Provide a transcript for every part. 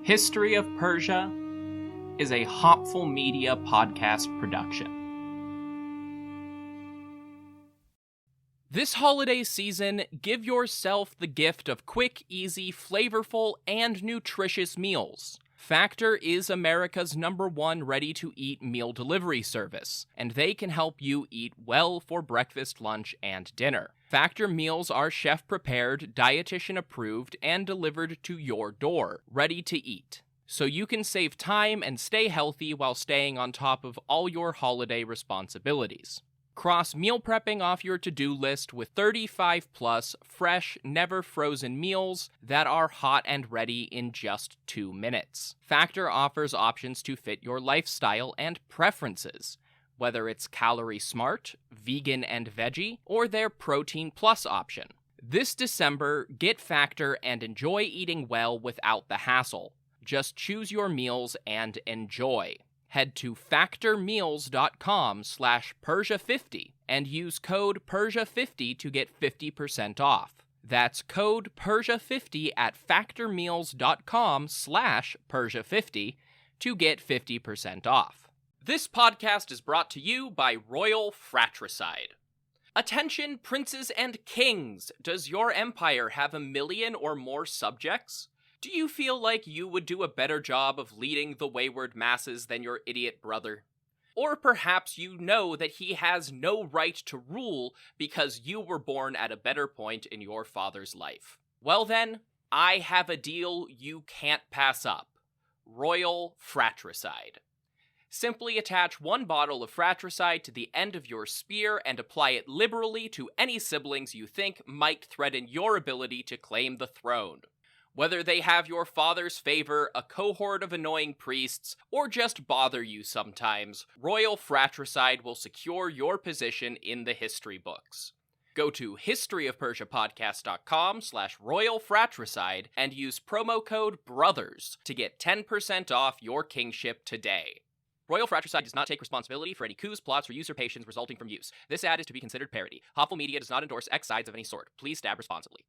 History of Persia is a Hopful Media podcast production. This holiday season, give yourself the gift of quick, easy, flavorful, and nutritious meals. Factor is America's #1 ready-to-eat meal delivery service, and they can help you eat well for breakfast, lunch, and dinner. Factor meals are chef-prepared, dietitian-approved, and delivered to your door, ready to eat. So you can save time and stay healthy while staying on top of all your holiday responsibilities. Cross meal prepping off your to-do list with 35-plus fresh, never-frozen meals that are hot and ready in just 2 minutes. Factor offers options to fit your lifestyle and preferences, whether it's calorie smart, vegan and veggie, or their protein plus option. This December, get Factor and enjoy eating well without the hassle. Just choose your meals and enjoy. Head to factormeals.com/Persia50 and use code Persia50 to get 50% off. That's code Persia50 at factormeals.com/Persia50 to get 50% off. This podcast is brought to you by Royal Fratricide. Attention, princes and kings! Does your empire have 1 million or more subjects? Do you feel like you would do a better job of leading the wayward masses than your idiot brother? Or perhaps you know that he has no right to rule because you were born at a better point in your father's life. Well then, I have a deal you can't pass up. Royal Fratricide. Simply attach 1 bottle of fratricide to the end of your spear and apply it liberally to any siblings you think might threaten your ability to claim the throne. Whether they have your father's favor, a cohort of annoying priests, or just bother you sometimes, Royal Fratricide will secure your position in the history books. Go to historyofpersiapodcast.com/Royal Fratricide and use promo code BROTHERS to get 10% off your kingship today. Royal Fratricide does not take responsibility for any coups, plots, or usurpations resulting from use. This ad is to be considered parody. Hopful Media does not endorse X sides of any sort. Please stab responsibly.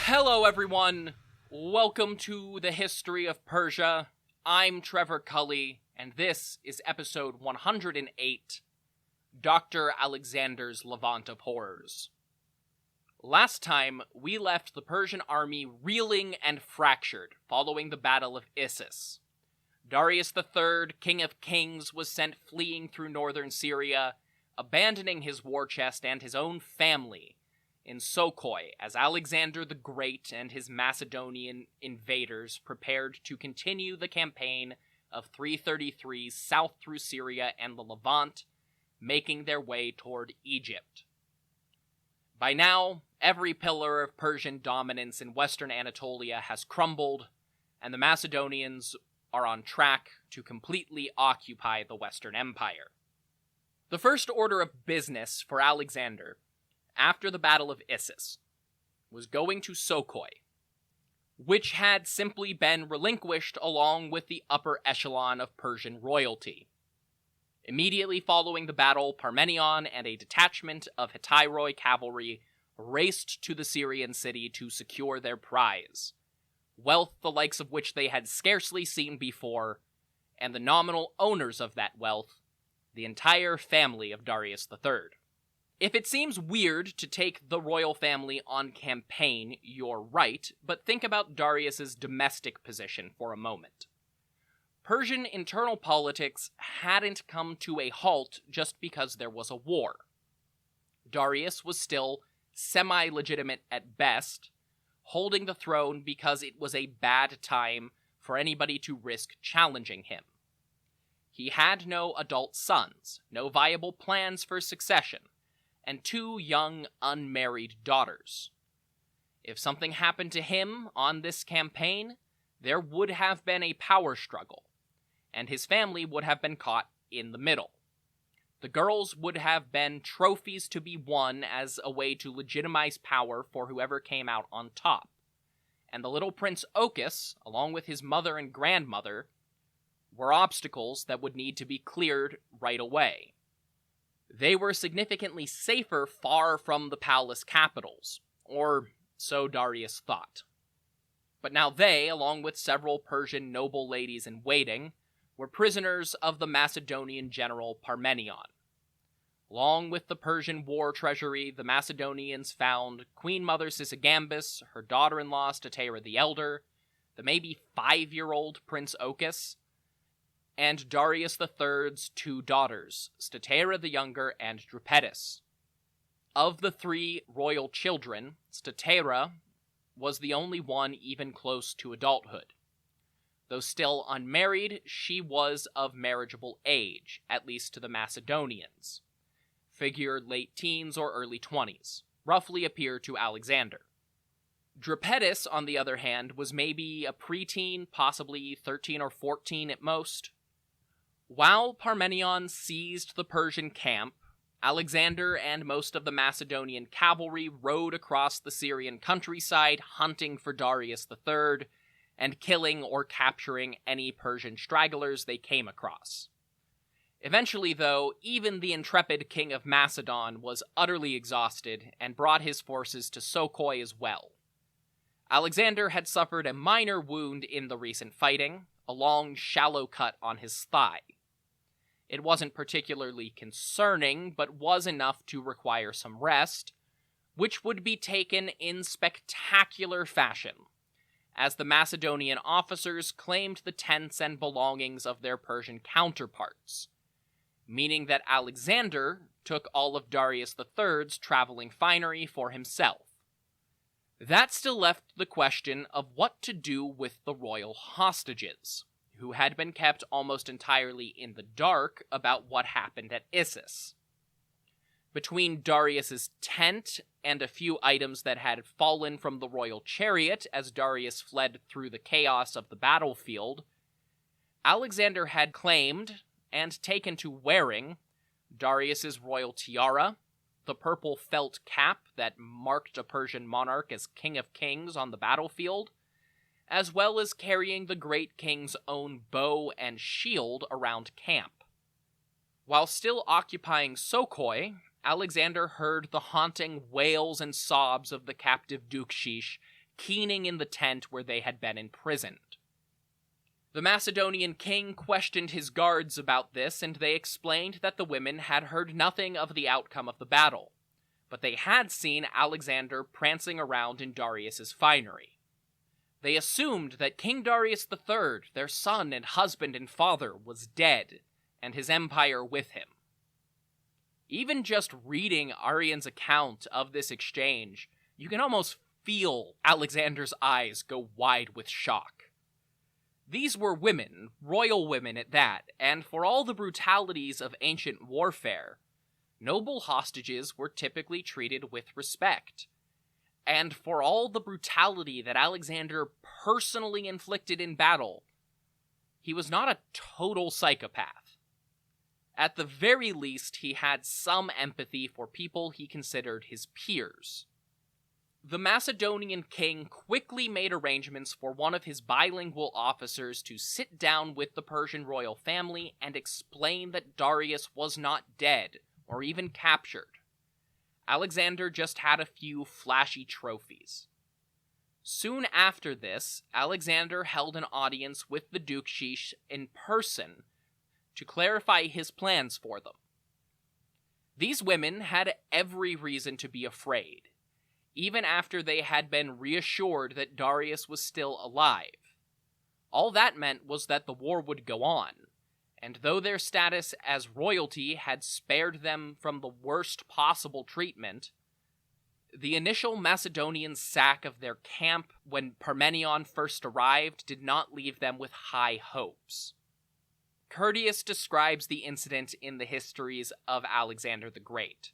Hello everyone, welcome to the History of Persia. I'm Trevor Cully, and this is episode 108, Dr. Alexander's Levant of Horrors. Last time, we left the Persian army reeling and fractured following the Battle of Issus. Darius III, King of Kings, was sent fleeing through northern Syria, abandoning his war chest and his own family in Sokoi as Alexander the Great and his Macedonian invaders prepared to continue the campaign of 333 south through Syria and the Levant, making their way toward Egypt. By now, every pillar of Persian dominance in western Anatolia has crumbled, and the Macedonians are on track to completely occupy the Western Empire. The first order of business for Alexander after the Battle of Issus was going to Sokoi, which had simply been relinquished along with the upper echelon of Persian royalty. Immediately following the battle, Parmenion and a detachment of Hittite cavalry raced to the Syrian city to secure their prize, wealth the likes of which they had scarcely seen before, and the nominal owners of that wealth, the entire family of Darius III. If it seems weird to take the royal family on campaign, you're right, but think about Darius's domestic position for a moment. Persian internal politics hadn't come to a halt just because there was a war. Darius was still semi-legitimate at best, holding the throne because it was a bad time for anybody to risk challenging him. He had no adult sons, no viable plans for succession, and 2 young, unmarried daughters. If something happened to him on this campaign, there would have been a power struggle, and his family would have been caught in the middle. The girls would have been trophies to be won as a way to legitimize power for whoever came out on top, and the little Prince Ochus, along with his mother and grandmother, were obstacles that would need to be cleared right away. They were significantly safer far from the palace capitals, or so Darius thought. But now they, along with several Persian noble ladies in waiting, were prisoners of the Macedonian general Parmenion. Along with the Persian war treasury, the Macedonians found Queen Mother Sisygambis, her daughter-in-law Stateira the Elder, the maybe 5-year-old Prince Ochus, and Darius III's 2 daughters, Stateira the Younger and Drupetis. Of the 3 royal children, Stateira was the only one even close to adulthood. Though still unmarried, she was of marriageable age, at least to the Macedonians. Figure late teens or early 20s, roughly a peer to Alexander. Drupetis, on the other hand, was maybe a preteen, possibly 13 or 14 at most. While Parmenion seized the Persian camp, Alexander and most of the Macedonian cavalry rode across the Syrian countryside hunting for Darius III and killing or capturing any Persian stragglers they came across. Eventually, though, even the intrepid king of Macedon was utterly exhausted and brought his forces to Sokoi as well. Alexander had suffered a minor wound in the recent fighting, a long, shallow cut on his thigh. It wasn't particularly concerning, but was enough to require some rest, which would be taken in spectacular fashion, as the Macedonian officers claimed the tents and belongings of their Persian counterparts, meaning that Alexander took all of Darius III's traveling finery for himself. That still left the question of what to do with the royal hostages, who had been kept almost entirely in the dark about what happened at Issus. Between Darius's tent and a few items that had fallen from the royal chariot as Darius fled through the chaos of the battlefield, Alexander had claimed and taken to wearing Darius's royal tiara, the purple felt cap that marked a Persian monarch as King of Kings on the battlefield, as well as carrying the great king's own bow and shield around camp. While still occupying Sokoi, Alexander heard the haunting wails and sobs of the captive Dukshish keening in the tent where they had been imprisoned. The Macedonian king questioned his guards about this, and they explained that the women had heard nothing of the outcome of the battle, but they had seen Alexander prancing around in Darius's finery. They assumed that King Darius III, their son and husband and father, was dead, and his empire with him. Even just reading Arrian's account of this exchange, you can almost feel Alexander's eyes go wide with shock. These were women, royal women at that, and for all the brutalities of ancient warfare, noble hostages were typically treated with respect. And for all the brutality that Alexander personally inflicted in battle, he was not a total psychopath. At the very least, he had some empathy for people he considered his peers. The Macedonian king quickly made arrangements for one of his bilingual officers to sit down with the Persian royal family and explain that Darius was not dead or even captured. Alexander just had a few flashy trophies. Soon after this, Alexander held an audience with the Dukshish in person to clarify his plans for them. These women had every reason to be afraid, even after they had been reassured that Darius was still alive. All that meant was that the war would go on, and though their status as royalty had spared them from the worst possible treatment, the initial Macedonian sack of their camp when Parmenion first arrived did not leave them with high hopes. Curtius describes the incident in the histories of Alexander the Great.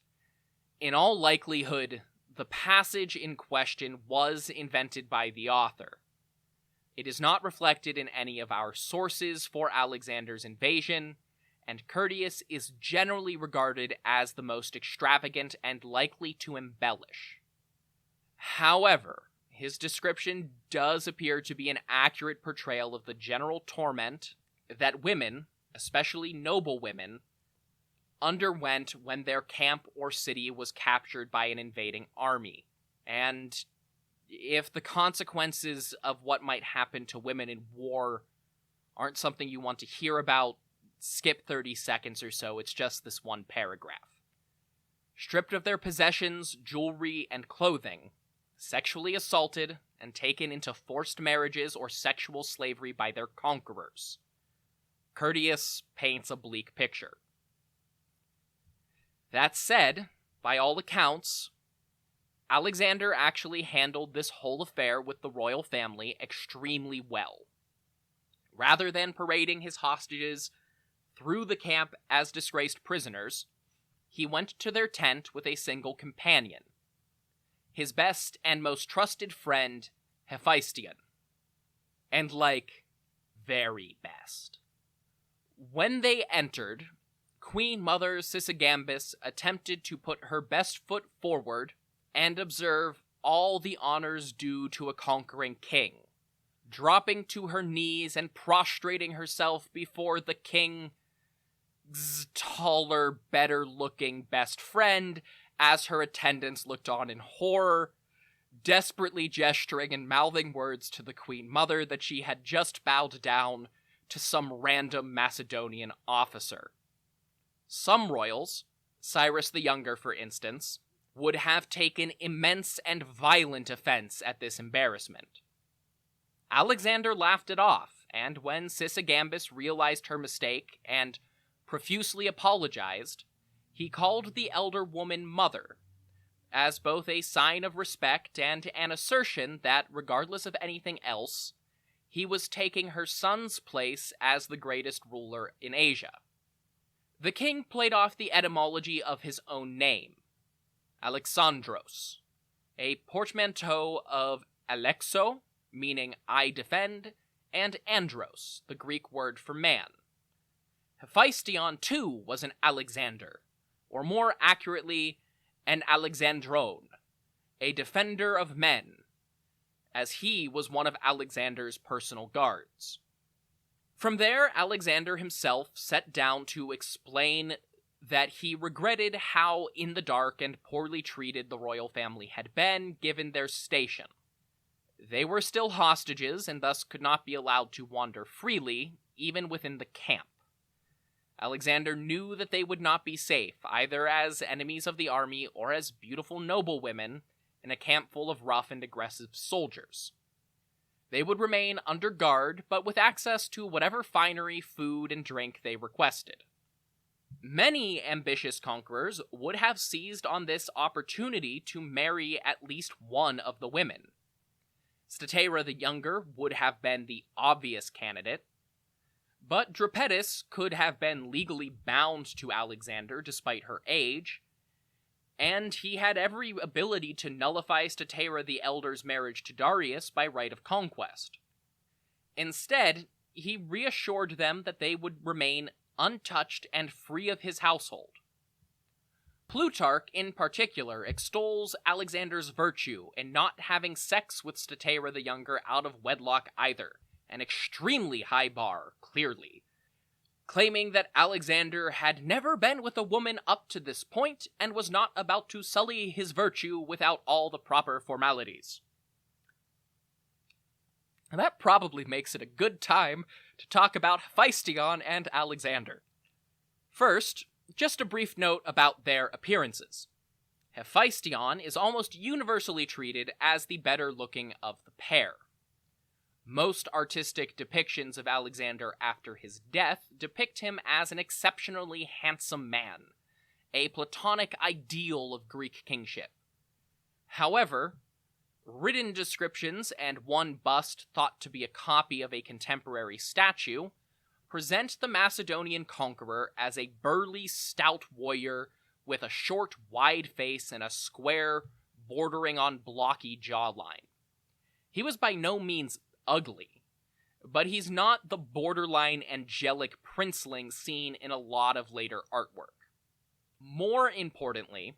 In all likelihood, the passage in question was invented by the author. It is not reflected in any of our sources for Alexander's invasion, and Curtius is generally regarded as the most extravagant and likely to embellish. However, his description does appear to be an accurate portrayal of the general torment that women, especially noble women, underwent when their camp or city was captured by an invading army. And if the consequences of what might happen to women in war aren't something you want to hear about, skip 30 seconds or so. It's just this one paragraph. Stripped of their possessions, jewelry, and clothing, sexually assaulted, and taken into forced marriages or sexual slavery by their conquerors. Curtius paints a bleak picture. That said, by all accounts, Alexander actually handled this whole affair with the royal family extremely well. Rather than parading his hostages through the camp as disgraced prisoners, he went to their tent with a single companion, his best and most trusted friend, Hephaestion. And, very best. When they entered, Queen Mother Sysigambis attempted to put her best foot forward and observe all the honors due to a conquering king, dropping to her knees and prostrating herself before the king's taller, better-looking best friend as her attendants looked on in horror, desperately gesturing and mouthing words to the Queen Mother that she had just bowed down to some random Macedonian officer. Some royals, Cyrus the Younger for instance, would have taken immense and violent offense at this embarrassment. Alexander laughed it off, and when Sysigambis realized her mistake and profusely apologized, he called the elder woman mother, as both a sign of respect and an assertion that, regardless of anything else, he was taking her son's place as the greatest ruler in Asia. The king played off the etymology of his own name, Alexandros, a portmanteau of Alexo, meaning I defend, and andros, the Greek word for man. Hephaestion, too, was an Alexander, or more accurately, an Alexandrone, a defender of men, as he was one of Alexander's personal guards. From there, Alexander himself sat down to explain that he regretted how in the dark and poorly treated the royal family had been given their station. They were still hostages and thus could not be allowed to wander freely, even within the camp. Alexander knew that they would not be safe, either as enemies of the army or as beautiful noble women in a camp full of rough and aggressive soldiers. They would remain under guard, but with access to whatever finery, food, and drink they requested. Many ambitious conquerors would have seized on this opportunity to marry at least one of the women. Stateira the Younger would have been the obvious candidate, but Dropetis could have been legally bound to Alexander despite her age, and he had every ability to nullify Stateira the Elder's marriage to Darius by right of conquest. Instead, he reassured them that they would remain untouched and free of his household. Plutarch, in particular, extols Alexander's virtue in not having sex with Stateira the Younger out of wedlock either, an extremely high bar, clearly, claiming that Alexander had never been with a woman up to this point and was not about to sully his virtue without all the proper formalities. And that probably makes it a good time to talk about Hephaestion and Alexander. First, just a brief note about their appearances. Hephaestion is almost universally treated as the better-looking of the pair. Most artistic depictions of Alexander after his death depict him as an exceptionally handsome man, a platonic ideal of Greek kingship. However, written descriptions and one bust thought to be a copy of a contemporary statue present the Macedonian conqueror as a burly, stout warrior with a short, wide face and a square, bordering on blocky jawline. He was by no means ugly, but he's not the borderline angelic princeling seen in a lot of later artwork. More importantly,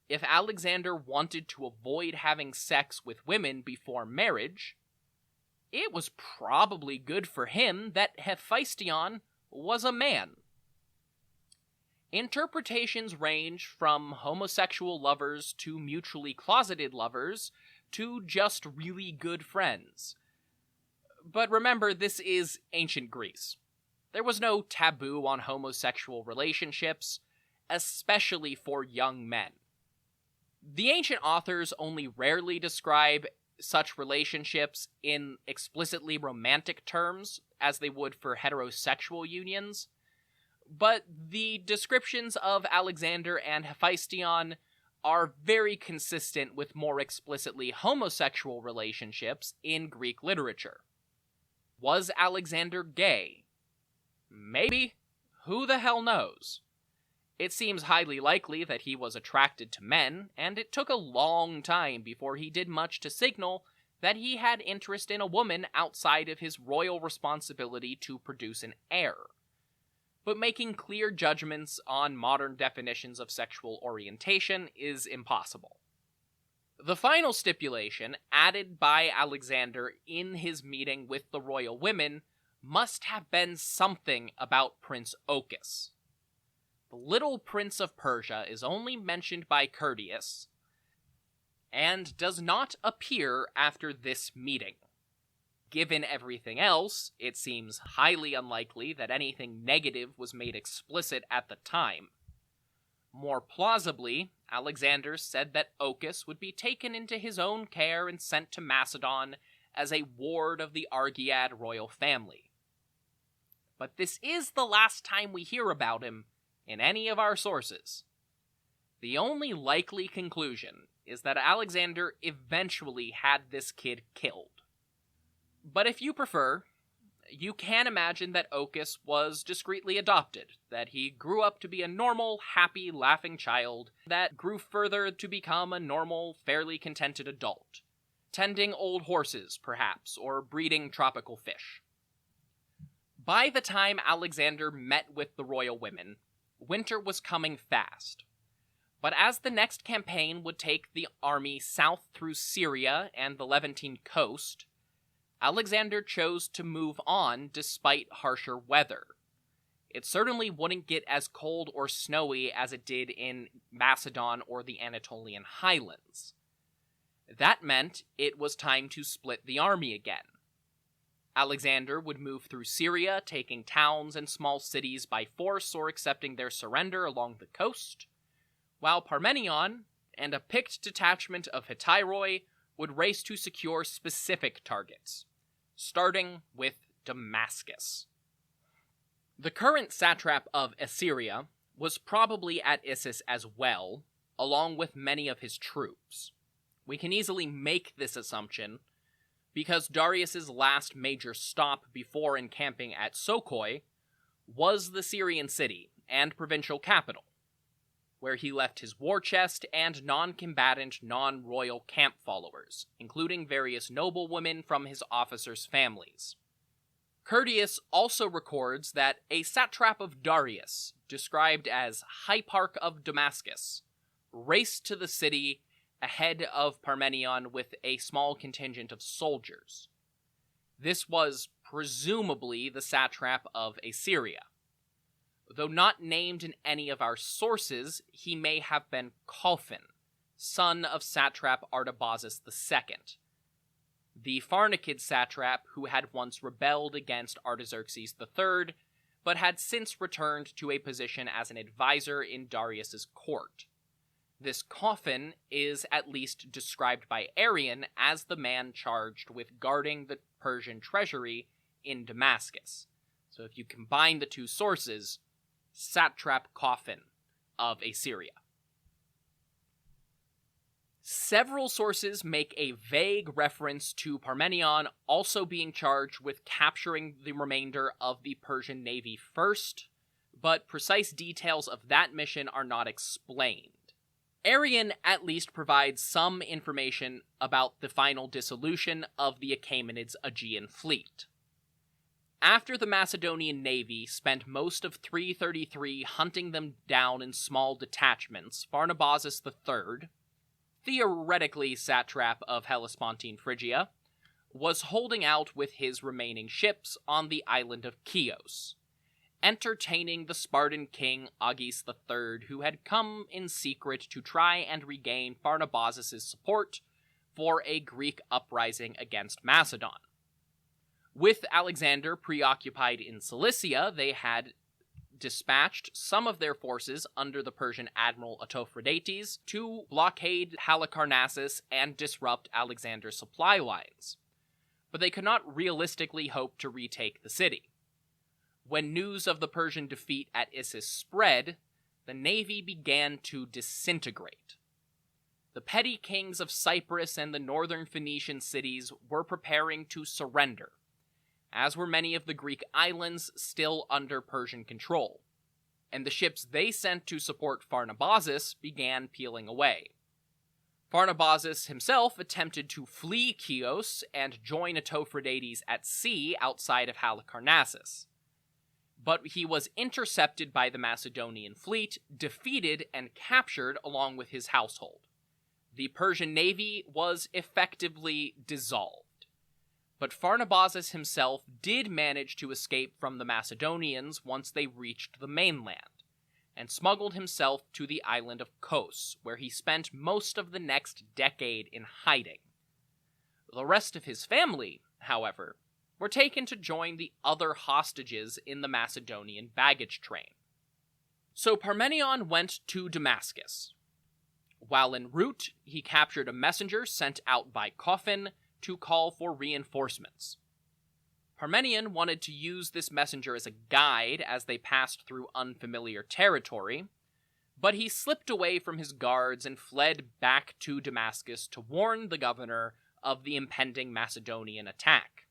if Alexander wanted to avoid having sex with women before marriage, it was probably good for him that Hephaestion was a man. Interpretations range from homosexual lovers to mutually closeted lovers to just really good friends. But remember, this is ancient Greece. There was no taboo on homosexual relationships, especially for young men. The ancient authors only rarely describe such relationships in explicitly romantic terms, as they would for heterosexual unions, but the descriptions of Alexander and Hephaestion are very consistent with more explicitly homosexual relationships in Greek literature. Was Alexander gay? Maybe. Who the hell knows? It seems highly likely that he was attracted to men, and it took a long time before he did much to signal that he had interest in a woman outside of his royal responsibility to produce an heir. But making clear judgments on modern definitions of sexual orientation is impossible. The final stipulation, added by Alexander in his meeting with the royal women, must have been something about Prince Ochus. The little prince of Persia is only mentioned by Curtius, and does not appear after this meeting. Given everything else, it seems highly unlikely that anything negative was made explicit at the time. More plausibly, Alexander said that Ochus would be taken into his own care and sent to Macedon as a ward of the Argead royal family. But this is the last time we hear about him in any of our sources. The only likely conclusion is that Alexander eventually had this kid killed. But if you prefer, you can imagine that Ochus was discreetly adopted, that he grew up to be a normal, happy, laughing child, that grew further to become a normal, fairly contented adult, tending old horses, perhaps, or breeding tropical fish. By the time Alexander met with the royal women, winter was coming fast. But as the next campaign would take the army south through Syria and the Levantine coast, Alexander chose to move on despite harsher weather. It certainly wouldn't get as cold or snowy as it did in Macedon or the Anatolian highlands. That meant it was time to split the army again. Alexander would move through Syria, taking towns and small cities by force or accepting their surrender along the coast, while Parmenion and a picked detachment of Hetairoi would race to secure specific targets, starting with Damascus. The current satrap of Assyria was probably at Issus as well, along with many of his troops. We can easily make this assumption because Darius's last major stop before encamping at Sokoi was the Syrian city and provincial capital, where he left his war chest and non-combatant, non-royal camp followers, including various noblewomen from his officers' families. Curtius also records that a satrap of Darius, described as Hyparch of Damascus, raced to the city ahead of Parmenion with a small contingent of soldiers. This was presumably the satrap of Assyria. Though not named in any of our sources, he may have been Cophon, son of satrap Artabazus II, the Pharnakid satrap who had once rebelled against Artaxerxes III, but had since returned to a position as an advisor in Darius's court. This Cophon is at least described by Arrian as the man charged with guarding the Persian treasury in Damascus. So if you combine the two sources, satrap Cophon of Assyria. Several sources make a vague reference to Parmenion also being charged with capturing the remainder of the Persian navy first, but precise details of that mission are not explained. Arrian at least provides some information about the final dissolution of the Achaemenids' Aegean fleet. After the Macedonian navy spent most of 333 hunting them down in small detachments, Pharnabazus III, theoretically satrap of Hellespontine Phrygia, was holding out with his remaining ships on the island of Chios, entertaining the Spartan king Agis III, who had come in secret to try and regain Pharnabazus' support for a Greek uprising against Macedon. With Alexander preoccupied in Cilicia, they had dispatched some of their forces under the Persian admiral Autophrodates to blockade Halicarnassus and disrupt Alexander's supply lines, but they could not realistically hope to retake the city. When news of the Persian defeat at Issus spread, the navy began to disintegrate. The petty kings of Cyprus and the northern Phoenician cities were preparing to surrender, as were many of the Greek islands still under Persian control, and the ships they sent to support Pharnabazus began peeling away. Pharnabazus himself attempted to flee Chios and join Autophrodates at sea outside of Halicarnassus, but he was intercepted by the Macedonian fleet, defeated, and captured along with his household. The Persian navy was effectively dissolved. But Pharnabazus himself did manage to escape from the Macedonians once they reached the mainland, and smuggled himself to the island of Kos, where he spent most of the next decade in hiding. The rest of his family, however, were taken to join the other hostages in the Macedonian baggage train. So Parmenion went to Damascus. While en route, he captured a messenger sent out by Coffin to call for reinforcements. Parmenion wanted to use this messenger as a guide as they passed through unfamiliar territory, but he slipped away from his guards and fled back to Damascus to warn the governor of the impending Macedonian attack.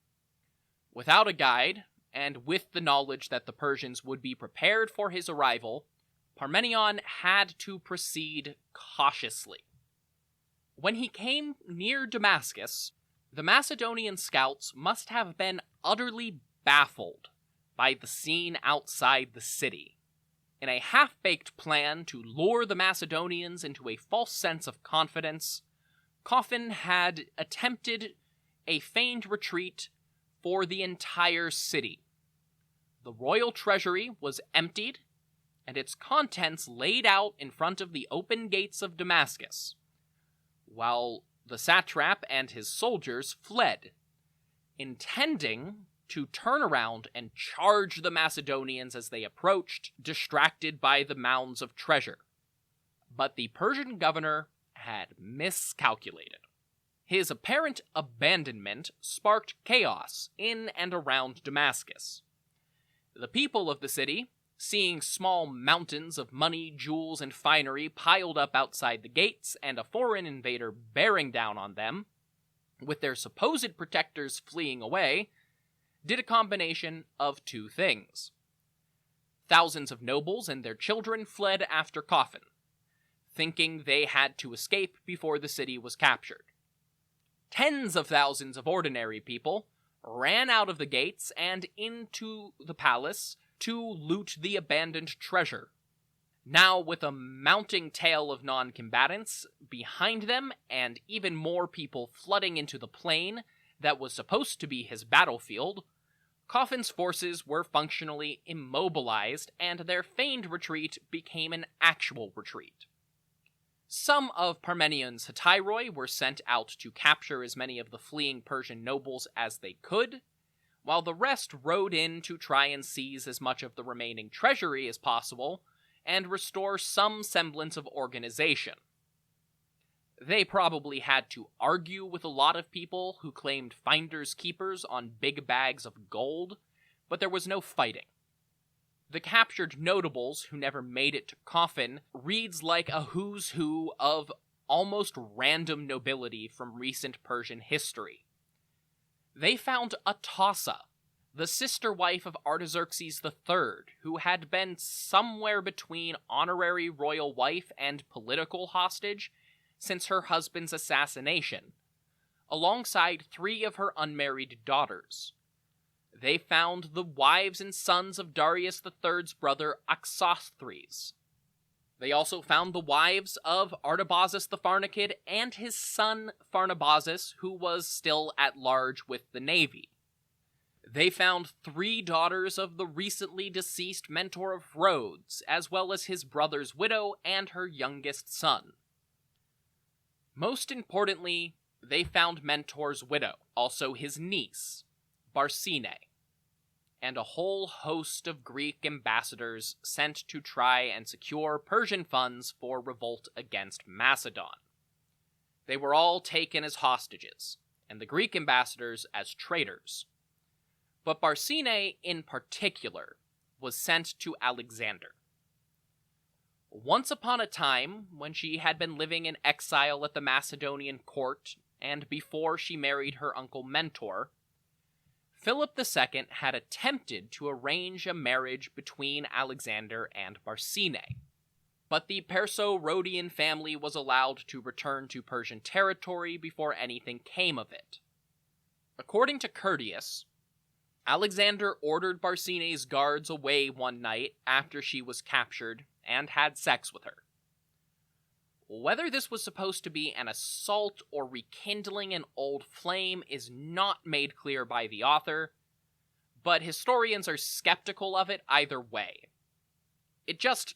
Without a guide, and with the knowledge that the Persians would be prepared for his arrival, Parmenion had to proceed cautiously. When he came near Damascus, the Macedonian scouts must have been utterly baffled by the scene outside the city. In a half-baked plan to lure the Macedonians into a false sense of confidence, Coffin had attempted a feigned retreat for the entire city. The royal treasury was emptied, and its contents laid out in front of the open gates of Damascus, while the satrap and his soldiers fled, intending to turn around and charge the Macedonians as they approached, distracted by the mounds of treasure. But the Persian governor had miscalculated. His apparent abandonment sparked chaos in and around Damascus. The people of the city, seeing small mountains of money, jewels, and finery piled up outside the gates and a foreign invader bearing down on them, with their supposed protectors fleeing away, did a combination of two things. Thousands of nobles and their children fled after Coffin, thinking they had to escape before the city was captured. Tens of thousands of ordinary people ran out of the gates and into the palace to loot the abandoned treasure. Now, with a mounting tail of non-combatants behind them and even more people flooding into the plain that was supposed to be his battlefield, Coffin's forces were functionally immobilized and their feigned retreat became an actual retreat. Some of Parmenion's hetairoi were sent out to capture as many of the fleeing Persian nobles as they could, while the rest rode in to try and seize as much of the remaining treasury as possible and restore some semblance of organization. They probably had to argue with a lot of people who claimed finders keepers on big bags of gold, but there was no fighting. The captured notables who never made it to Coffin reads like a who's who of almost random nobility from recent Persian history. They found Atossa, the sister wife of Artaxerxes III, who had been somewhere between honorary royal wife and political hostage since her husband's assassination, alongside 3 of her unmarried daughters. they found the wives and sons of Darius III's brother Axothres. They also found the wives of Artabazus the Pharnacid and his son Pharnabazus, who was still at large with the navy. They found 3 daughters of the recently deceased Mentor of Rhodes, as well as his brother's widow and her youngest son. Most importantly, they found Mentor's widow, also his niece, Barsine, and a whole host of Greek ambassadors sent to try and secure Persian funds for revolt against Macedon. They were all taken as hostages, and the Greek ambassadors as traitors. But Barsine, in particular, was sent to Alexander. Once upon a time, when she had been living in exile at the Macedonian court, and before she married her uncle Mentor, Philip II had attempted to arrange a marriage between Alexander and Barsine, but the Perso-Rhodian family was allowed to return to Persian territory before anything came of it. According to Curtius, Alexander ordered Barsine's guards away one night after she was captured and had sex with her. Whether this was supposed to be an assault or rekindling an old flame is not made clear by the author, but historians are skeptical of it either way. It just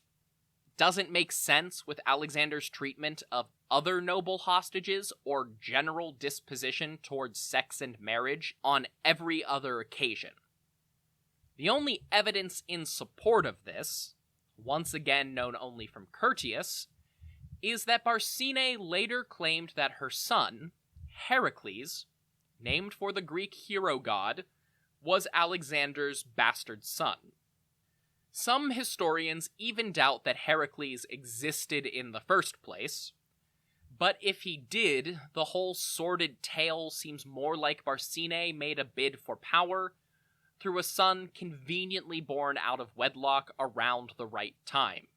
doesn't make sense with Alexander's treatment of other noble hostages or general disposition towards sex and marriage on every other occasion. The only evidence in support of this, once again known only from Curtius, is that Barsine later claimed that her son, Heracles, named for the Greek hero god, was Alexander's bastard son. Some historians even doubt that Heracles existed in the first place, but if he did, the whole sordid tale seems more like Barsine made a bid for power through a son conveniently born out of wedlock around the right time.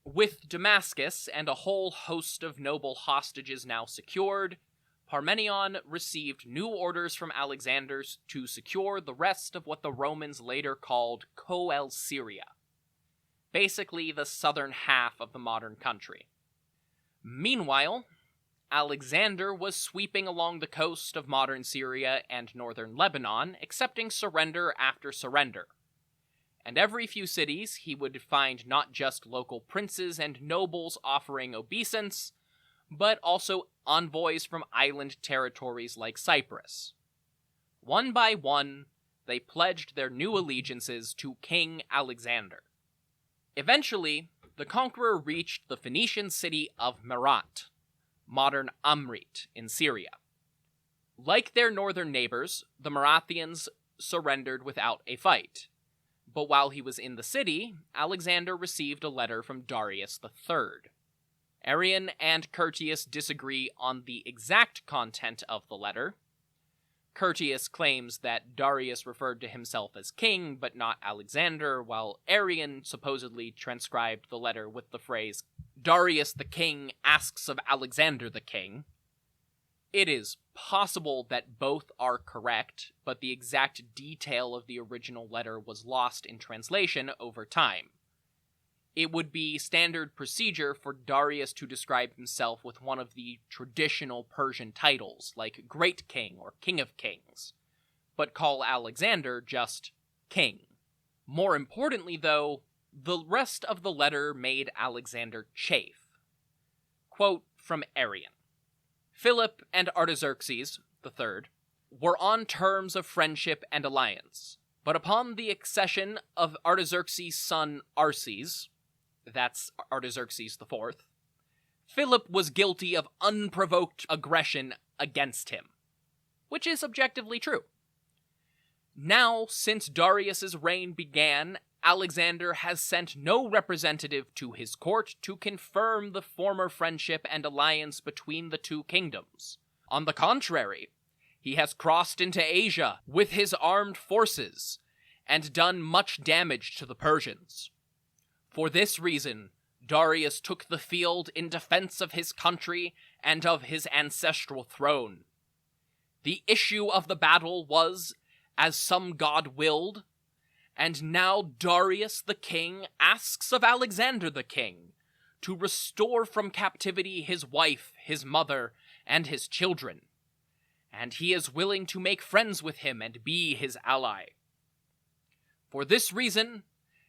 With Damascus and a whole host of noble hostages now secured, Parmenion received new orders from Alexander to secure the rest of what the Romans later called Coel Syria, basically the southern half of the modern country. Meanwhile, Alexander was sweeping along the coast of modern Syria and northern Lebanon, accepting surrender after surrender. And every few cities he would find not just local princes and nobles offering obeisance, but also envoys from island territories like Cyprus. One by one, they pledged their new allegiances to King Alexander. Eventually, the conqueror reached the Phoenician city of Merat, modern Amrit in Syria. Like their northern neighbors, the Marathians surrendered without a fight. But while he was in the city, Alexander received a letter from Darius III. Arrian and Curtius disagree on the exact content of the letter. Curtius claims that Darius referred to himself as king, but not Alexander, while Arrian supposedly transcribed the letter with the phrase, "Darius the king asks of Alexander the king." It is possible that both are correct, but the exact detail of the original letter was lost in translation over time. It would be standard procedure for Darius to describe himself with one of the traditional Persian titles, like Great King or King of Kings, but call Alexander just King. More importantly, though, the rest of the letter made Alexander chafe. Quote from Arrian. Philip and Artaxerxes III were on terms of friendship and alliance, but upon the accession of Artaxerxes' son Arses, that's Artaxerxes IV, Philip was guilty of unprovoked aggression against him, which is objectively true. Now, since Darius's reign began, Alexander has sent no representative to his court to confirm the former friendship and alliance between the two kingdoms. On the contrary, he has crossed into Asia with his armed forces and done much damage to the Persians. For this reason, Darius took the field in defense of his country and of his ancestral throne. The issue of the battle was as some god willed, and now Darius the king asks of Alexander the king to restore from captivity his wife, his mother, and his children, and he is willing to make friends with him and be his ally. For this reason,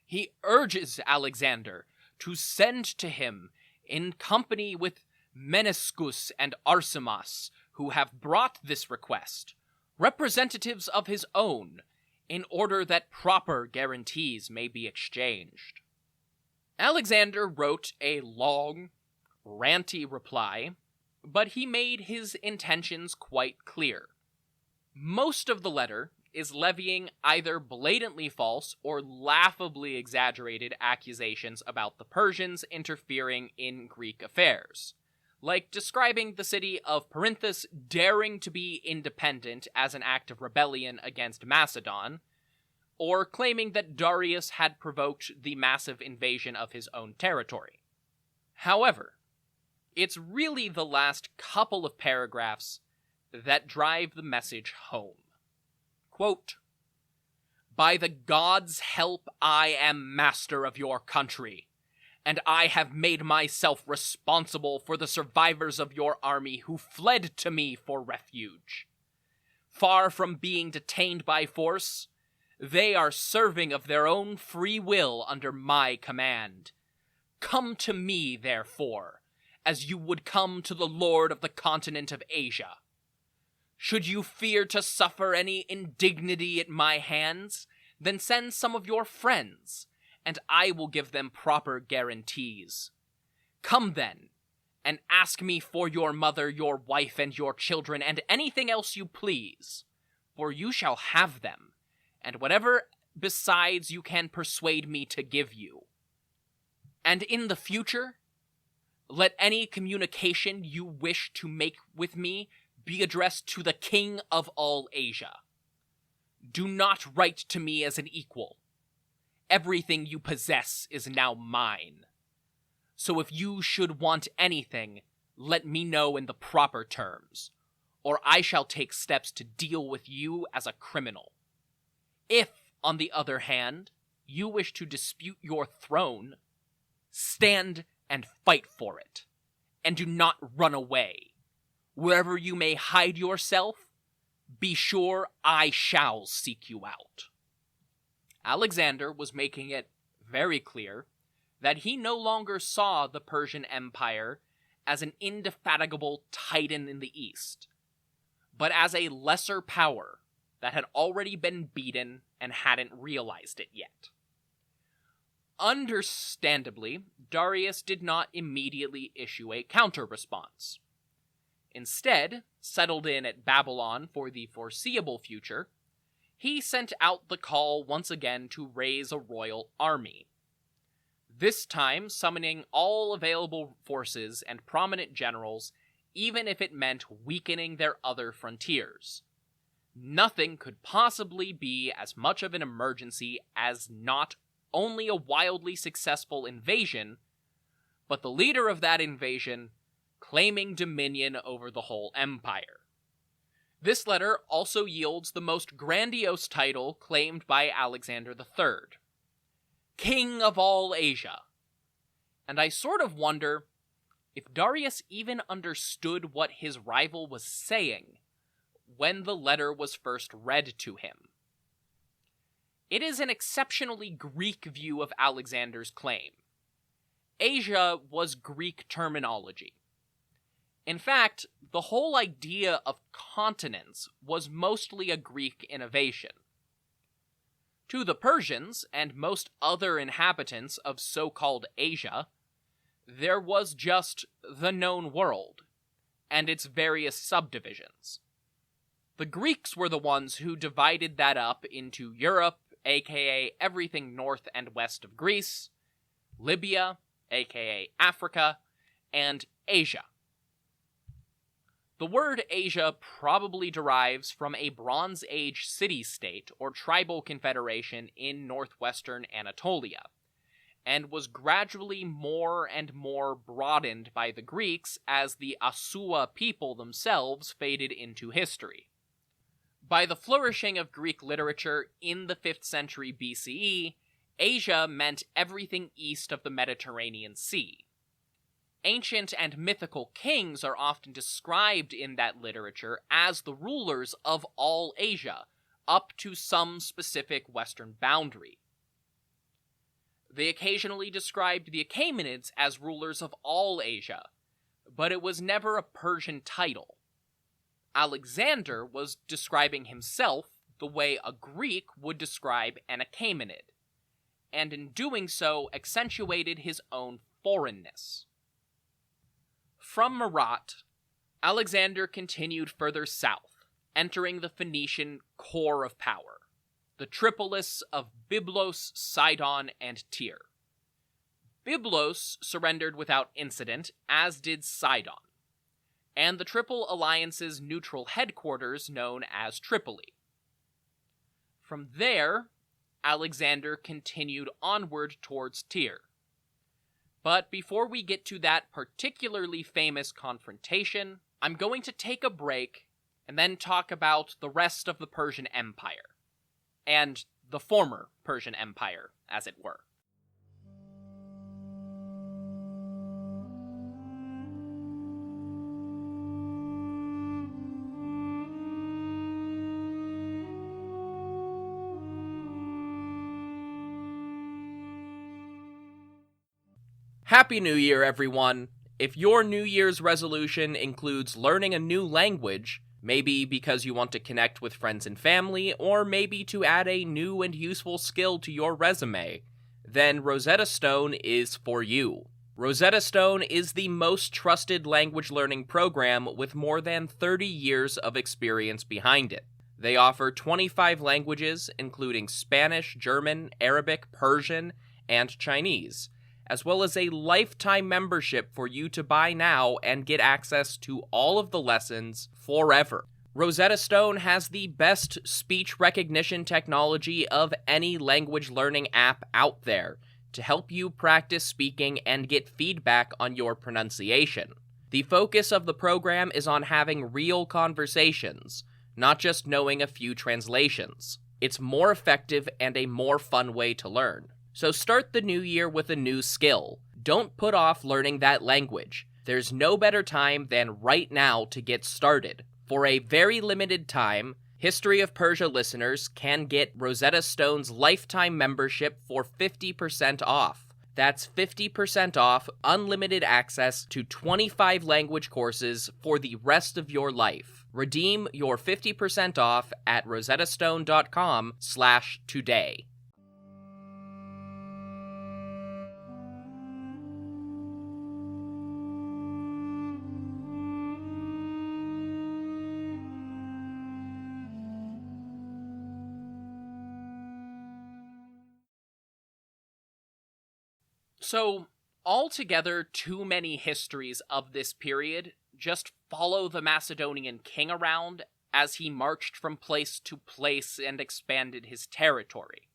he urges Alexander to send to him, in company with Menescus and Arsamas, who have brought this request, representatives of his own, in order that proper guarantees may be exchanged. Alexander wrote a long, ranty reply, but he made his intentions quite clear. Most of the letter is levying either blatantly false or laughably exaggerated accusations about the Persians interfering in Greek affairs, like describing the city of Perinthus daring to be independent as an act of rebellion against Macedon, or claiming that Darius had provoked the massive invasion of his own territory. However, it's really the last couple of paragraphs that drive the message home. Quote, "By the gods' help I am master of your country, and I have made myself responsible for the survivors of your army who fled to me for refuge. Far from being detained by force, they are serving of their own free will under my command. Come to me, therefore, as you would come to the lord of the continent of Asia. Should you fear to suffer any indignity at my hands, then send some of your friends, and I will give them proper guarantees. Come then, and ask me for your mother, your wife, and your children, and anything else you please, for you shall have them, and whatever besides you can persuade me to give you. And in the future, let any communication you wish to make with me be addressed to the King of all Asia. Do not write to me as an equal. Everything you possess is now mine. So if you should want anything, let me know in the proper terms, or I shall take steps to deal with you as a criminal. If, on the other hand, you wish to dispute your throne, stand and fight for it, and do not run away. Wherever you may hide yourself, be sure I shall seek you out." Alexander was making it very clear that he no longer saw the Persian Empire as an indefatigable titan in the east, but as a lesser power that had already been beaten and hadn't realized it yet. Understandably, Darius did not immediately issue a counter-response. Instead, settled in at Babylon for the foreseeable future, he sent out the call once again to raise a royal army, this time summoning all available forces and prominent generals, even if it meant weakening their other frontiers. Nothing could possibly be as much of an emergency as not only a wildly successful invasion, but the leader of that invasion claiming dominion over the whole empire. This letter also yields the most grandiose title claimed by Alexander III, King of all Asia. And I sort of wonder if Darius even understood what his rival was saying when the letter was first read to him. It is an exceptionally Greek view of Alexander's claim. Asia was Greek terminology. In fact, the whole idea of continents was mostly a Greek innovation. To the Persians, and most other inhabitants of so-called Asia, there was just the known world, and its various subdivisions. The Greeks were the ones who divided that up into Europe, aka everything north and west of Greece, Libya, aka Africa, and Asia. The word Asia probably derives from a Bronze Age city-state or tribal confederation in northwestern Anatolia, and was gradually more and more broadened by the Greeks as the Asua people themselves faded into history. By the flourishing of Greek literature in the 5th century BCE, Asia meant everything east of the Mediterranean Sea. Ancient and mythical kings are often described in that literature as the rulers of all Asia, up to some specific western boundary. They occasionally described the Achaemenids as rulers of all Asia, but it was never a Persian title. Alexander was describing himself the way a Greek would describe an Achaemenid, and in doing so accentuated his own foreignness. From Marat, Alexander continued further south, entering the Phoenician core of power, the Tripolis of Byblos, Sidon, and Tyre. Byblos surrendered without incident, as did Sidon, and the Triple Alliance's neutral headquarters known as Tripoli. From there, Alexander continued onward towards Tyre. But before we get to that particularly famous confrontation, I'm going to take a break and then talk about the rest of the Persian Empire, and the former Persian Empire, as it were. Happy New Year, everyone! If your New Year's resolution includes learning a new language, maybe because you want to connect with friends and family, or maybe to add a new and useful skill to your resume, then Rosetta Stone is for you. Rosetta Stone is the most trusted language learning program with more than 30 years of experience behind it. They offer 25 languages, including Spanish, German, Arabic, Persian, and Chinese, as well as a lifetime membership for you to buy now and get access to all of the lessons forever. Rosetta Stone has the best speech recognition technology of any language learning app out there to help you practice speaking and get feedback on your pronunciation. The focus of the program is on having real conversations, not just knowing a few translations. It's more effective and a more fun way to learn. So start the new year with a new skill. Don't put off learning that language. There's no better time than right now to get started. For a very limited time, History of Persia listeners can get Rosetta Stone's lifetime membership for 50% off. That's 50% off unlimited access to 25 language courses for the rest of your life. Redeem your 50% off at rosettastone.com/today. So, altogether, too many histories of this period just follow the Macedonian king around as he marched from place to place and expanded his territory.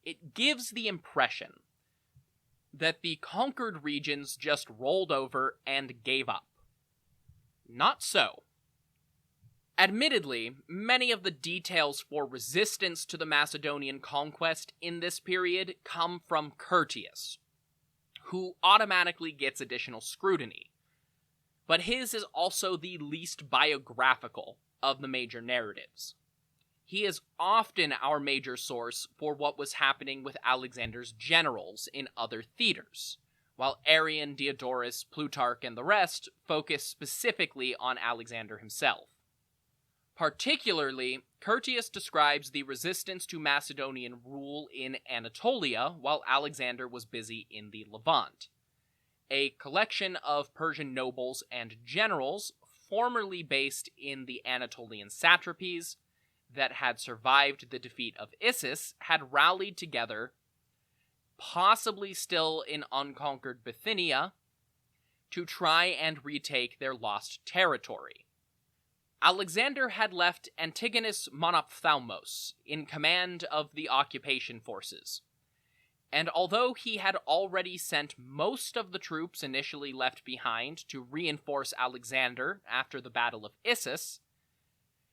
It gives the impression that the conquered regions just rolled over and gave up. Not so. Admittedly, many of the details for resistance to the Macedonian conquest in this period come from Curtius, who automatically gets additional scrutiny. But his is also the least biographical of the major narratives. He is often our major source for what was happening with Alexander's generals in other theaters, while Arrian, Diodorus, Plutarch, and the rest focus specifically on Alexander himself. Particularly, Curtius describes the resistance to Macedonian rule in Anatolia while Alexander was busy in the Levant, a collection of Persian nobles and generals formerly based in the Anatolian satrapies that had survived the defeat of Issus had rallied together, possibly still in unconquered Bithynia, to try and retake their lost territory. Alexander had left Antigonus Monophthalmos in command of the occupation forces, and although he had already sent most of the troops initially left behind to reinforce Alexander after the Battle of Issus,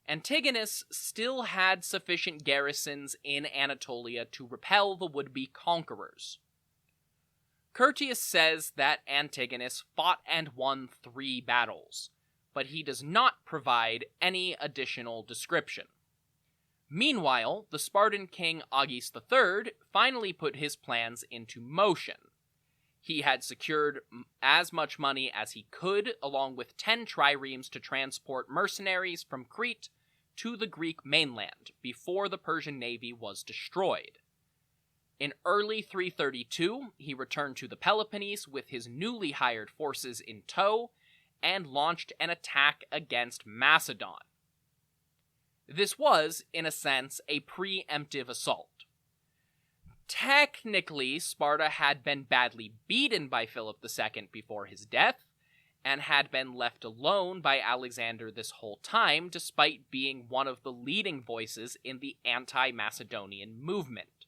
Antigonus still had sufficient garrisons in Anatolia to repel the would-be conquerors. Curtius says that Antigonus fought and won 3 battles, but he does not provide any additional description. Meanwhile, the Spartan king Agis III finally put his plans into motion. He had secured as much money as he could, along with 10 triremes to transport mercenaries from Crete to the Greek mainland before the Persian navy was destroyed. In early 332, he returned to the Peloponnese with his newly hired forces in tow and launched an attack against Macedon. This was, in a sense, a preemptive assault. Technically, Sparta had been badly beaten by Philip II before his death, and had been left alone by Alexander this whole time, despite being one of the leading voices in the anti-Macedonian movement.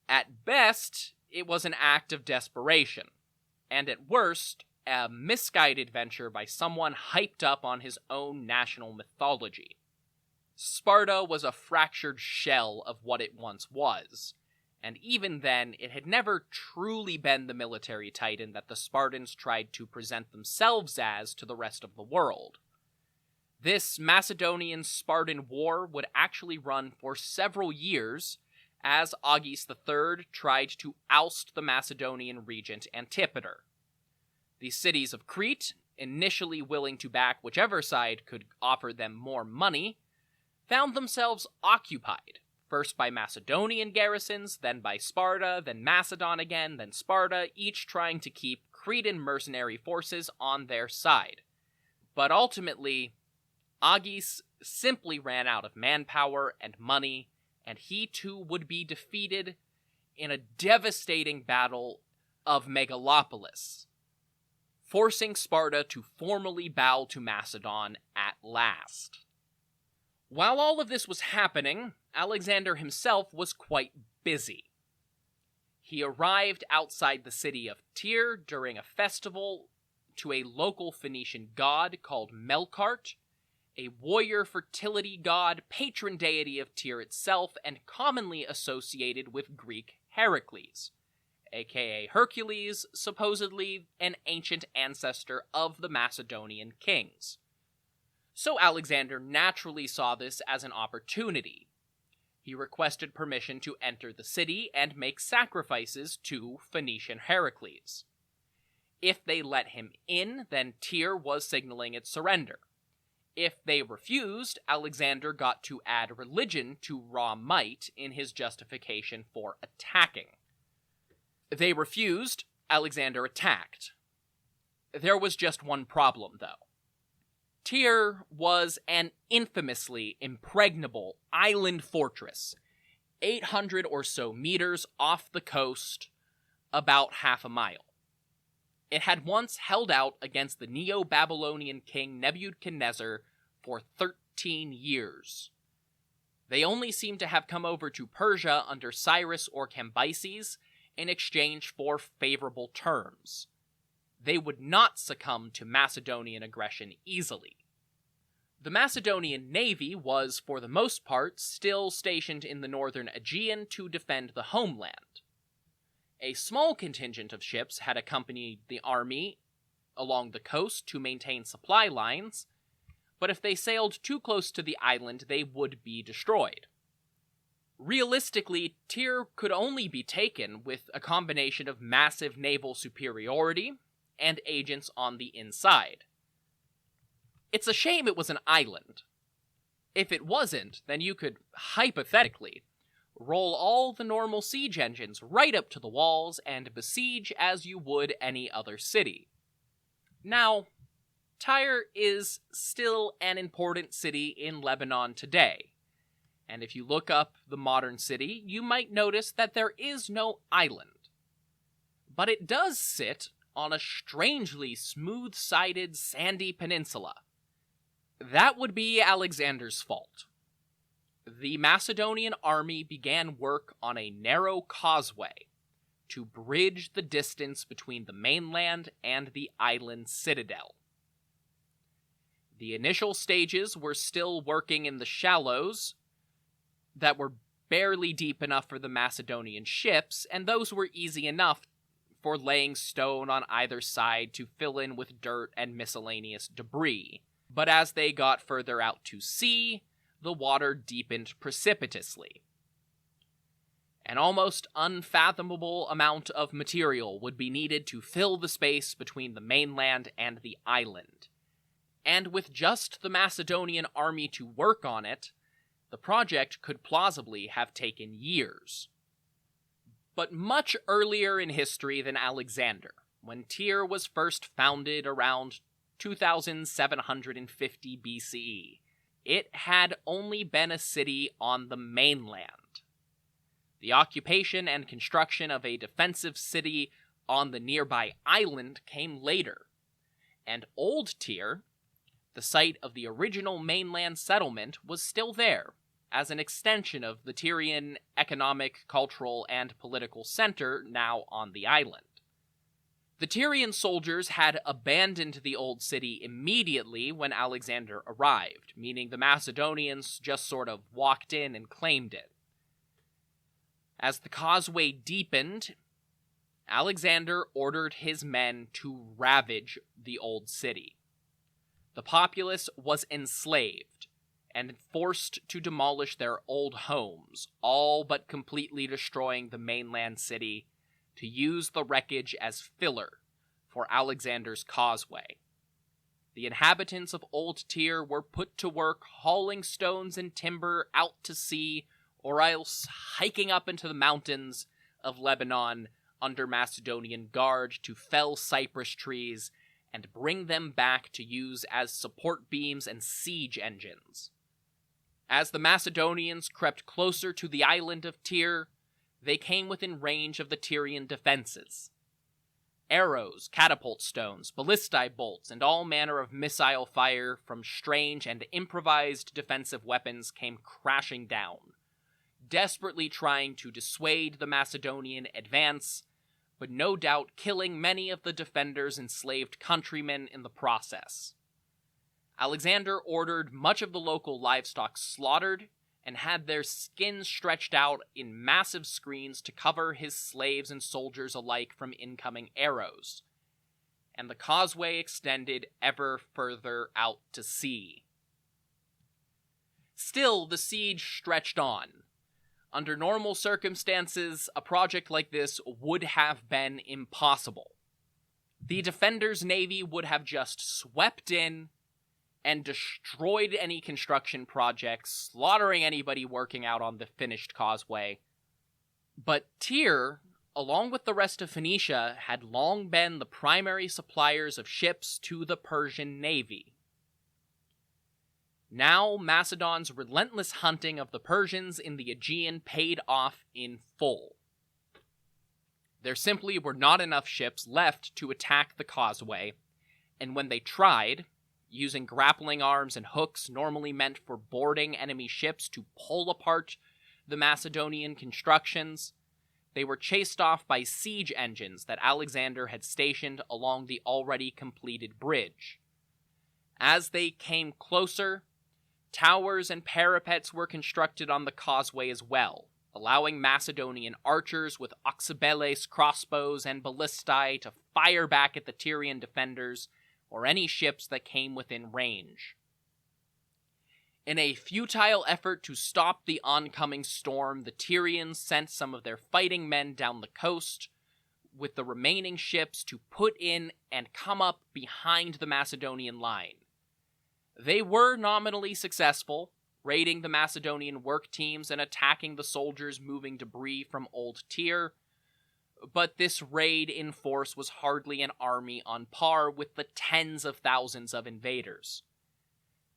At best, it was an act of desperation, and at worst, a misguided venture by someone hyped up on his own national mythology. Sparta was a fractured shell of what it once was, and even then, it had never truly been the military titan that the Spartans tried to present themselves as to the rest of the world. This Macedonian-Spartan war would actually run for several years, as Agis III tried to oust the Macedonian regent Antipater. The cities of Crete, initially willing to back whichever side could offer them more money, found themselves occupied, first by Macedonian garrisons, then by Sparta, then Macedon again, then Sparta, each trying to keep Cretan mercenary forces on their side. But ultimately, Agis simply ran out of manpower and money, and he too would be defeated in a devastating battle of Megalopolis, forcing Sparta to formally bow to Macedon at last. While all of this was happening, Alexander himself was quite busy. He arrived outside the city of Tyre during a festival to a local Phoenician god called Melkart, a warrior fertility god, patron deity of Tyre itself, and commonly associated with Greek Heracles, aka Hercules, supposedly an ancient ancestor of the Macedonian kings. So Alexander naturally saw this as an opportunity. He requested permission to enter the city and make sacrifices to Phoenician Heracles. If they let him in, then Tyre was signaling its surrender. If they refused, Alexander got to add religion to raw might in his justification for attacking. They refused, Alexander attacked. There was just one problem, though. Tyre was an infamously impregnable island fortress, 800 or so meters off the coast, about half a mile. It had once held out against the Neo-Babylonian king Nebuchadnezzar for 13 years. They only seem to have come over to Persia under Cyrus or Cambyses in exchange for favorable terms. They would not succumb to Macedonian aggression easily. The Macedonian navy was, for the most part, still stationed in the northern Aegean to defend the homeland. A small contingent of ships had accompanied the army along the coast to maintain supply lines, but if they sailed too close to the island, they would be destroyed. Realistically, Tyre could only be taken with a combination of massive naval superiority and agents on the inside. It's a shame it was an island. If it wasn't, then you could, hypothetically, roll all the normal siege engines right up to the walls and besiege as you would any other city. Now, Tyre is still an important city in Lebanon today, and if you look up the modern city, you might notice that there is no island. But it does sit on a strangely smooth-sided sandy peninsula. That would be Alexander's fault. The Macedonian army began work on a narrow causeway to bridge the distance between the mainland and the island citadel. The initial stages were still working in the shallows that were barely deep enough for the Macedonian ships, and those were easy enough for laying stone on either side to fill in with dirt and miscellaneous debris. But as they got further out to sea, the water deepened precipitously. An almost unfathomable amount of material would be needed to fill the space between the mainland and the island. And with just the Macedonian army to work on it, the project could plausibly have taken years. But much earlier in history than Alexander, when Tyre was first founded around 2750 BCE, it had only been a city on the mainland. The occupation and construction of a defensive city on the nearby island came later, and Old Tyre, the site of the original mainland settlement, was still there, as an extension of the Tyrian economic, cultural, and political center now on the island. The Tyrian soldiers had abandoned the old city immediately when Alexander arrived, meaning the Macedonians just sort of walked in and claimed it. As the causeway deepened, Alexander ordered his men to ravage the old city. The populace was enslaved and forced to demolish their old homes, all but completely destroying the mainland city to use the wreckage as filler for Alexander's causeway. The inhabitants of Old Tyre were put to work hauling stones and timber out to sea, or else hiking up into the mountains of Lebanon under Macedonian guard to fell cypress trees and bring them back to use as support beams and siege engines. As the Macedonians crept closer to the island of Tyre, they came within range of the Tyrian defenses. Arrows, catapult stones, ballistae bolts, and all manner of missile fire from strange and improvised defensive weapons came crashing down, desperately trying to dissuade the Macedonian advance, but no doubt killing many of the defenders' enslaved countrymen in the process. Alexander ordered much of the local livestock slaughtered and had their skins stretched out in massive screens to cover his slaves and soldiers alike from incoming arrows, and the causeway extended ever further out to sea. Still, the siege stretched on. Under normal circumstances, a project like this would have been impossible. The defenders' navy would have just swept in and destroyed any construction projects, slaughtering anybody working out on the finished causeway. But Tyre, along with the rest of Phoenicia, had long been the primary suppliers of ships to the Persian navy. Now, Macedon's relentless hunting of the Persians in the Aegean paid off in full. There simply were not enough ships left to attack the causeway, and when they tried, using grappling arms and hooks normally meant for boarding enemy ships to pull apart the Macedonian constructions, they were chased off by siege engines that Alexander had stationed along the already completed bridge. As they came closer, towers and parapets were constructed on the causeway as well, allowing Macedonian archers with oxybeles crossbows and ballistae to fire back at the Tyrian defenders or any ships that came within range. In a futile effort to stop the oncoming storm, the Tyrians sent some of their fighting men down the coast, with the remaining ships to put in and come up behind the Macedonian line. They were nominally successful, raiding the Macedonian work teams and attacking the soldiers moving debris from Old Tyre, but this raid in force was hardly an army on par with the tens of thousands of invaders.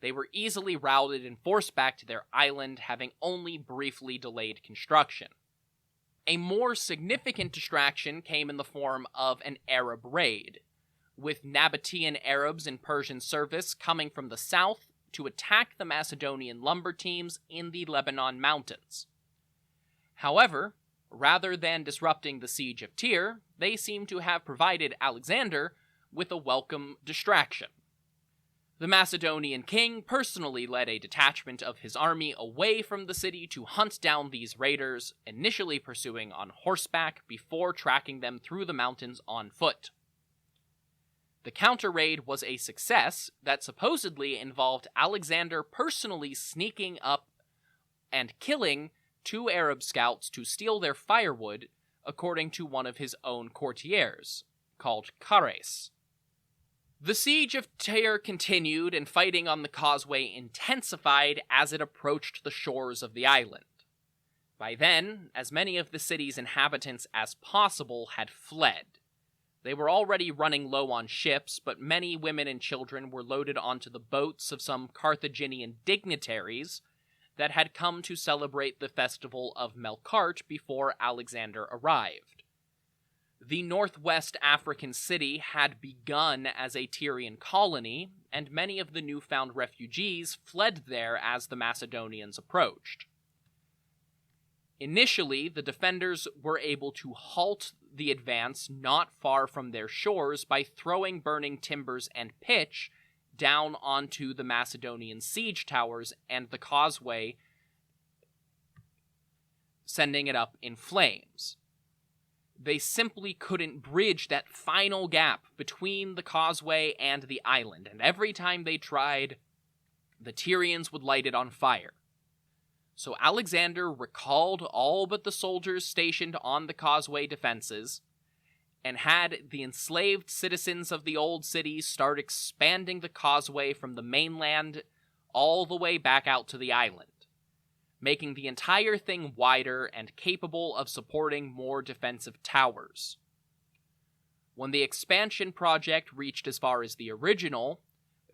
They were easily routed and forced back to their island, having only briefly delayed construction. A more significant distraction came in the form of an Arab raid, with Nabatean Arabs in Persian service coming from the south to attack the Macedonian lumber teams in the Lebanon mountains. However, rather than disrupting the siege of Tyre, they seem to have provided Alexander with a welcome distraction. The Macedonian king personally led a detachment of his army away from the city to hunt down these raiders, initially pursuing on horseback before tracking them through the mountains on foot. The counter-raid was a success that supposedly involved Alexander personally sneaking up and killing 2 Arab scouts to steal their firewood, according to one of his own courtiers, called Chares. The Siege of Tyre continued, and fighting on the causeway intensified as it approached the shores of the island. By then, as many of the city's inhabitants as possible had fled. They were already running low on ships, but many women and children were loaded onto the boats of some Carthaginian dignitaries that had come to celebrate the festival of Melkart before Alexander arrived. The northwest African city had begun as a Tyrian colony, and many of the newfound refugees fled there as the Macedonians approached. Initially, the defenders were able to halt the advance not far from their shores by throwing burning timbers and pitch down onto the Macedonian siege towers and the causeway, sending it up in flames. They simply couldn't bridge that final gap between the causeway and the island, and every time they tried, the Tyrians would light it on fire. So Alexander recalled all but the soldiers stationed on the causeway defenses, and had the enslaved citizens of the old cities start expanding the causeway from the mainland all the way back out to the island, making the entire thing wider and capable of supporting more defensive towers. When the expansion project reached as far as the original,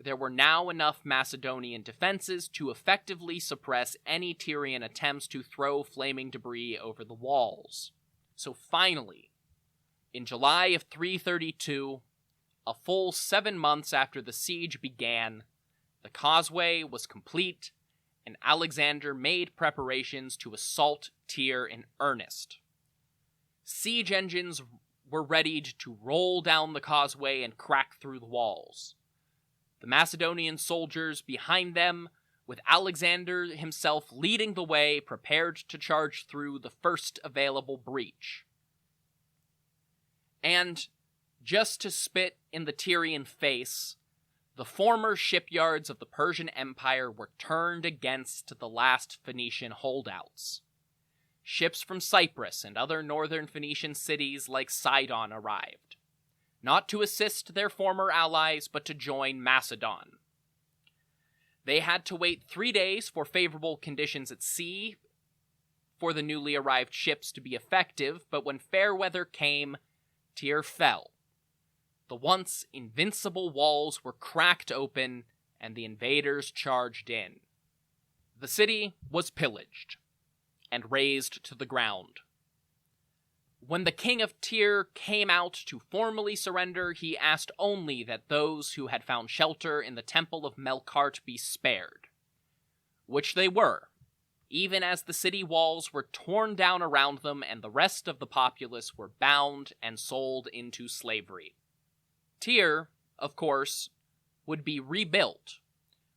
there were now enough Macedonian defenses to effectively suppress any Tyrian attempts to throw flaming debris over the walls. So finally, in July of 332, a full 7 months after the siege began, the causeway was complete, and Alexander made preparations to assault Tyre in earnest. Siege engines were readied to roll down the causeway and crack through the walls. The Macedonian soldiers behind them, with Alexander himself leading the way, prepared to charge through the first available breach. And, just to spit in the Tyrian face, the former shipyards of the Persian Empire were turned against the last Phoenician holdouts. Ships from Cyprus and other northern Phoenician cities like Sidon arrived, not to assist their former allies, but to join Macedon. They had to wait 3 days for favorable conditions at sea for the newly arrived ships to be effective, but when fair weather came, Tyre fell. The once invincible walls were cracked open, and the invaders charged in. The city was pillaged and razed to the ground. When the king of Tyre came out to formally surrender, he asked only that those who had found shelter in the temple of Melkart be spared, which they were, even as the city walls were torn down around them and the rest of the populace were bound and sold into slavery. Tyre, of course, would be rebuilt,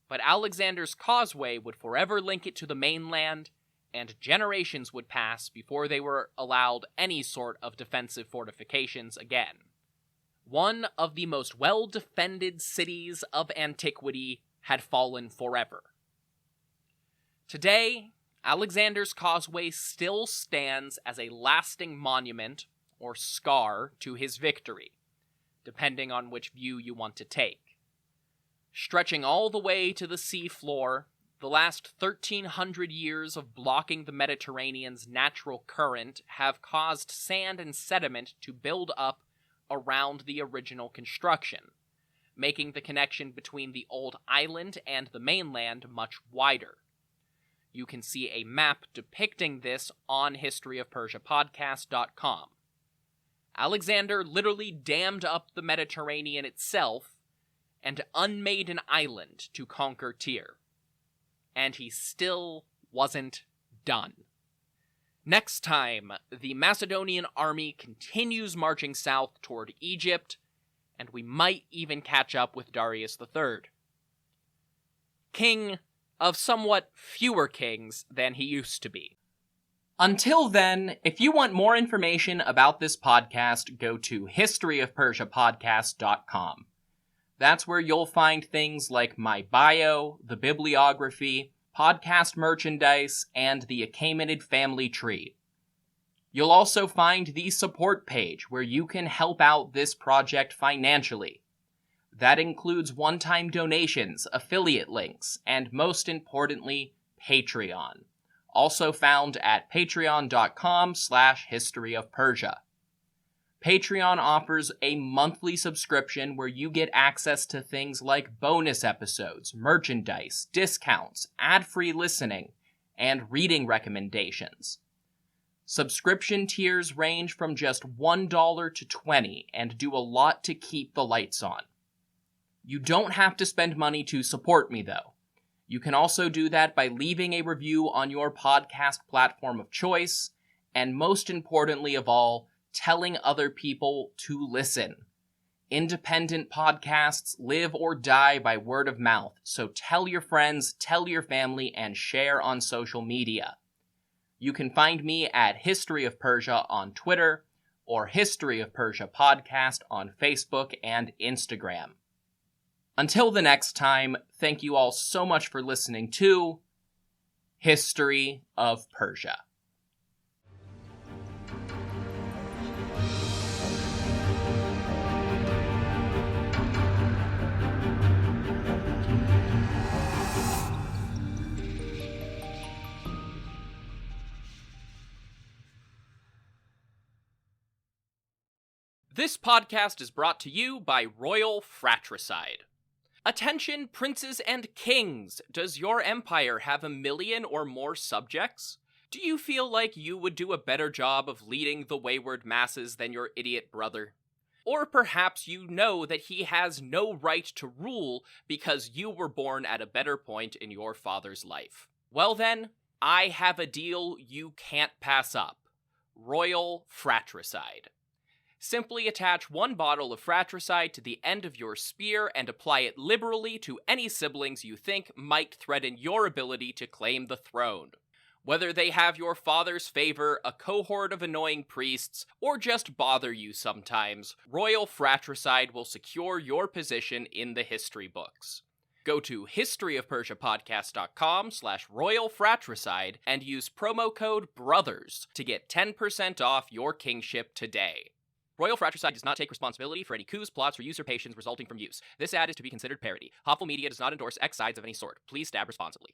but Alexander's causeway would forever link it to the mainland, and generations would pass before they were allowed any sort of defensive fortifications again. One of the most well-defended cities of antiquity had fallen forever. Today, Alexander's causeway still stands as a lasting monument, or scar, to his victory, depending on which view you want to take. Stretching all the way to the sea floor, the last 1,300 years of blocking the Mediterranean's natural current have caused sand and sediment to build up around the original construction, making the connection between the old island and the mainland much wider. You can see a map depicting this on historyofpersiapodcast.com. Alexander literally dammed up the Mediterranean itself and unmade an island to conquer Tyre. And he still wasn't done. Next time, the Macedonian army continues marching south toward Egypt, and we might even catch up with Darius III. king of somewhat fewer kings than he used to be. Until then, if you want more information about this podcast, go to historyofpersiapodcast.com. That's where you'll find things like my bio, the bibliography, podcast merchandise, and the Achaemenid family tree. You'll also find the support page where you can help out this project financially. That includes one-time donations, affiliate links, and most importantly, Patreon. Also found at patreon.com/historyofpersia. Patreon offers a monthly subscription where you get access to things like bonus episodes, merchandise, discounts, ad-free listening, and reading recommendations. Subscription tiers range from just $1 to $20 and do a lot to keep the lights on. You don't have to spend money to support me, though. You can also do that by leaving a review on your podcast platform of choice, and most importantly of all, telling other people to listen. Independent podcasts live or die by word of mouth, so tell your friends, tell your family, and share on social media. You can find me at History of Persia on Twitter, or History of Persia Podcast on Facebook and Instagram. Until the next time, thank you all so much for listening to History of Persia. This podcast is brought to you by Royal Fratricide. Attention, princes and kings! Does your empire have 1 million or more subjects? Do you feel like you would do a better job of leading the wayward masses than your idiot brother? Or perhaps you know that he has no right to rule because you were born at a better point in your father's life. Well then, I have a deal you can't pass up. Royal Fratricide. Simply attach 1 bottle of fratricide to the end of your spear and apply it liberally to any siblings you think might threaten your ability to claim the throne. Whether they have your father's favor, a cohort of annoying priests, or just bother you sometimes, Royal Fratricide will secure your position in the history books. Go to historyofpersiapodcast.com/Royal Fratricide and use promo code BROTHERS to get 10% off your kingship today. Royal Fratricide does not take responsibility for any coups, plots, or usurpations resulting from use. This ad is to be considered parody. Hopeful Media does not endorse X sides of any sort. Please stab responsibly.